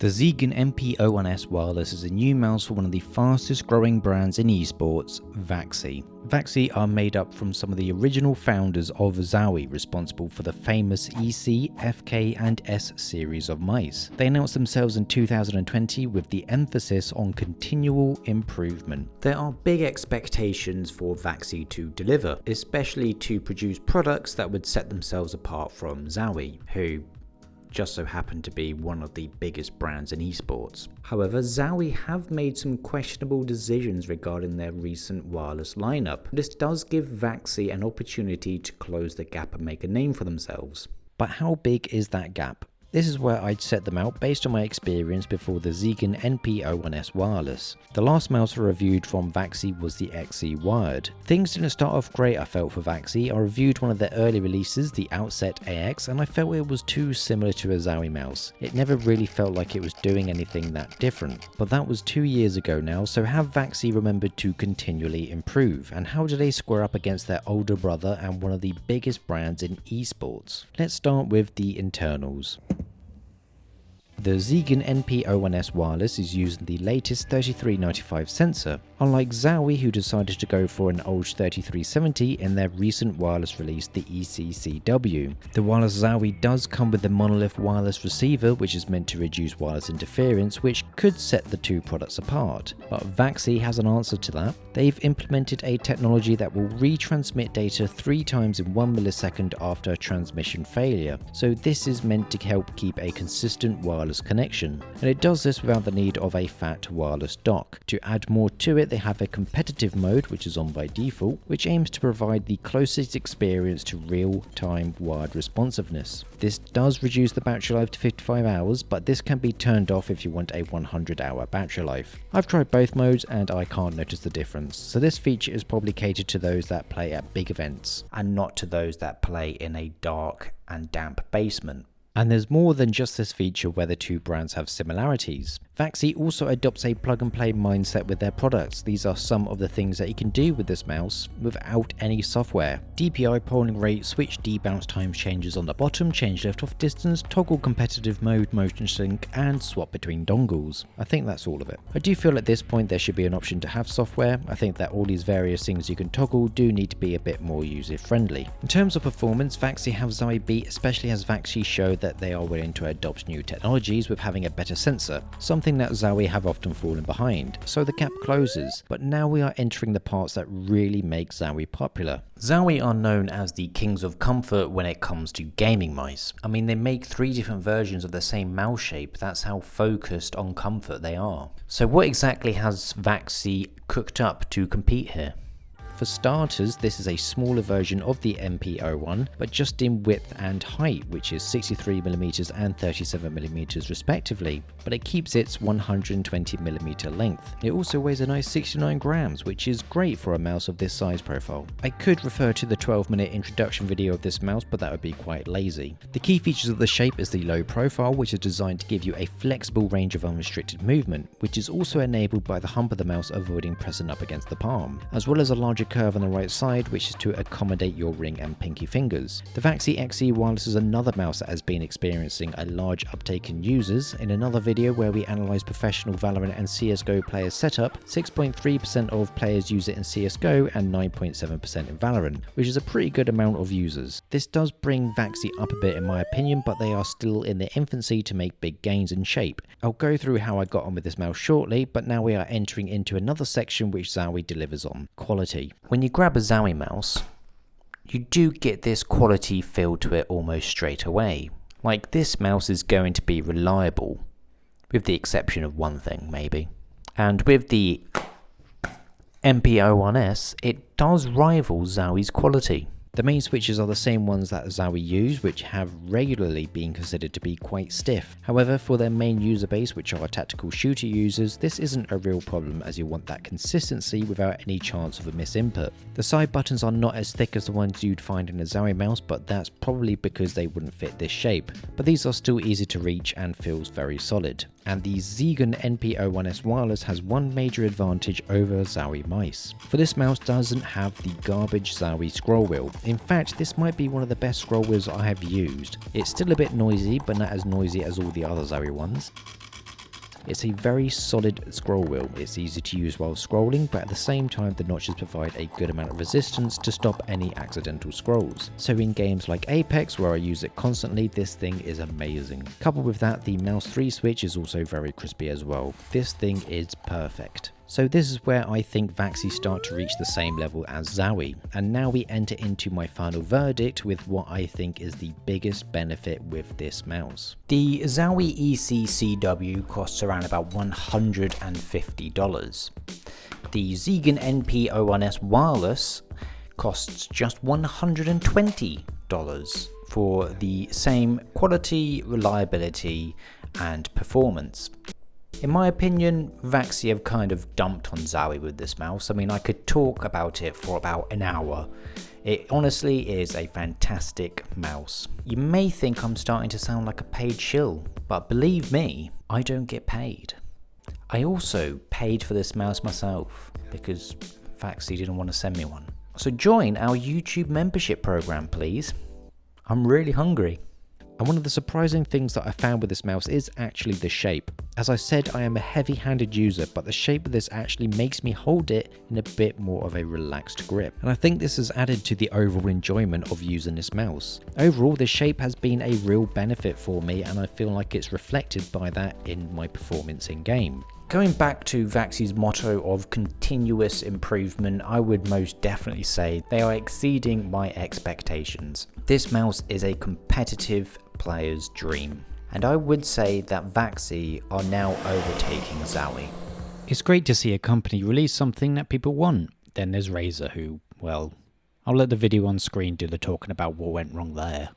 The ZYGEN NP-01S Wireless is a new mouse for one of the fastest growing brands in esports, VAXEE. VAXEE are made up from some of the original founders of ZOWIE, responsible for the famous EC, FK and S series of mice. They announced themselves in 2020 with the emphasis on continual improvement. There are big expectations for VAXEE to deliver, especially to produce products that would set themselves apart from ZOWIE, who just so happen to be one of the biggest brands in esports. However, ZOWIE have made some questionable decisions regarding their recent wireless lineup. This does give VAXEE an opportunity to close the gap and make a name for themselves. But how big is that gap? This is where I'd set them out based on my experience before the ZYGEN NP-01S Wireless. The last mouse I reviewed from VAXEE was the XE Wired. Things didn't start off great, I felt, for VAXEE. I reviewed one of their early releases, the Outset AX, and I felt it was too similar to a ZOWIE mouse. It never really felt like it was doing anything that different. But that was 2 years ago now, so have VAXEE remembered to continually improve? And how do they square up against their older brother and one of the biggest brands in esports? Let's start with the internals. The ZYGEN NP-01S Wireless is using the latest 3395 sensor, unlike ZOWIE, who decided to go for an old 3370 in their recent wireless release, the ECCW. The wireless ZOWIE does come with the monolith wireless receiver, which is meant to reduce wireless interference, which could set the two products apart. But VAXEE has an answer to that. They've implemented a technology that will retransmit data 3 times in 1 millisecond after a transmission failure, so this is meant to help keep a consistent wireless connection, and it does this without the need of a fat wireless dock. To add more to it, they have a competitive mode, which is on by default, which aims to provide the closest experience to real-time wired responsiveness. This does reduce the battery life to 55 hours, but this can be turned off if you want a 100-hour battery life. I've tried both modes and I can't notice the difference, so this feature is probably catered to those that play at big events, and not to those that play in a dark and damp basement. And there's more than just this feature where the two brands have similarities. VAXEE also adopts a plug-and-play mindset with their products. These are some of the things that you can do with this mouse without any software. DPI polling rate, switch debounce times changes on the bottom, change lift-off distance, toggle competitive mode, motion sync, and swap between dongles. I think that's all of it. I do feel at this point there should be an option to have software. I think that all these various things you can toggle do need to be a bit more user-friendly. In terms of performance, VAXEE have ZOWIE beat, especially as VAXEE showed that they are willing to adopt new technologies with having a better sensor, something that ZOWIE have often fallen behind, so the gap closes. But now we are entering the parts that really make ZOWIE popular. ZOWIE are known as the kings of comfort when it comes to gaming mice. I mean, they make 3 different versions of the same mouse shape. That's how focused on comfort they are. So what exactly has VAXEE cooked up to compete here? For starters, this is a smaller version of the NP-01, but just in width and height, which is 63mm and 37mm respectively, but it keeps its 120mm length. It also weighs a nice 69 grams, which is great for a mouse of this size profile. I could refer to the 12-minute introduction video of this mouse, but that would be quite lazy. The key features of the shape is the low profile, which is designed to give you a flexible range of unrestricted movement, which is also enabled by the hump of the mouse avoiding pressing up against the palm, as well as a larger curve on the right side, which is to accommodate your ring and pinky fingers. The VAXEE XE Wireless is another mouse that has been experiencing a large uptake in users. In another video where we analysed professional Valorant and CSGO players setup, 6.3% of players use it in CSGO and 9.7% in Valorant, which is a pretty good amount of users. This does bring VAXEE up a bit in my opinion, but they are still in their infancy to make big gains in shape. I'll go through how I got on with this mouse shortly, but now we are entering into another section which ZOWIE delivers on: quality. When you grab a ZOWIE mouse, you do get this quality feel to it almost straight away. Like, this mouse is going to be reliable, with the exception of one thing maybe. And with the NP-01S, it does rival ZOWIE's quality. The main switches are the same ones that ZOWIE use, which have regularly been considered to be quite stiff. However, for their main user base, which are tactical shooter users, this isn't a real problem, as you want that consistency without any chance of a misinput. The side buttons are not as thick as the ones you'd find in a ZOWIE mouse, but that's probably because they wouldn't fit this shape. But these are still easy to reach and feels very solid. And the ZYGEN NP-01S Wireless has one major advantage over ZOWIE mice. For this mouse doesn't have the garbage ZOWIE scroll wheel. In fact, this might be one of the best scroll wheels I have used. It's still a bit noisy, but not as noisy as all the other ZOWIE ones. It's a very solid scroll wheel. It's easy to use while scrolling, but at the same time the notches provide a good amount of resistance to stop any accidental scrolls. So in games like Apex, where I use it constantly, this thing is amazing. Coupled with that, the mouse 3 switch is also very crispy as well. This thing is perfect. So this is where I think VAXEE start to reach the same level as ZOWIE, and now we enter into my final verdict with what I think is the biggest benefit with this mouse. The ZOWIE ECCW costs around about $150. The ZYGEN NP-01S Wireless costs just $120 for the same quality, reliability, and performance. In my opinion, VAXEE have kind of dumped on ZOWIE with this mouse. I mean, I could talk about it for about an hour. It honestly is a fantastic mouse. You may think I'm starting to sound like a paid shill, but believe me, I don't get paid. I also paid for this mouse myself because VAXEE didn't want to send me one. So join our YouTube membership program, please. I'm really hungry. And one of the surprising things that I found with this mouse is actually the shape. As I said, I am a heavy-handed user, but the shape of this actually makes me hold it in a bit more of a relaxed grip. And I think this has added to the overall enjoyment of using this mouse. Overall, the shape has been a real benefit for me, and I feel like it's reflected by that in my performance in game. Going back to VAXEE's motto of continuous improvement, I would most definitely say they are exceeding my expectations. This mouse is a competitive player's dream, and I would say that VAXEE are now overtaking ZOWIE. It's great to see a company release something that people want. Then there's Razer who, well, I'll let the video on screen do the talking about what went wrong there.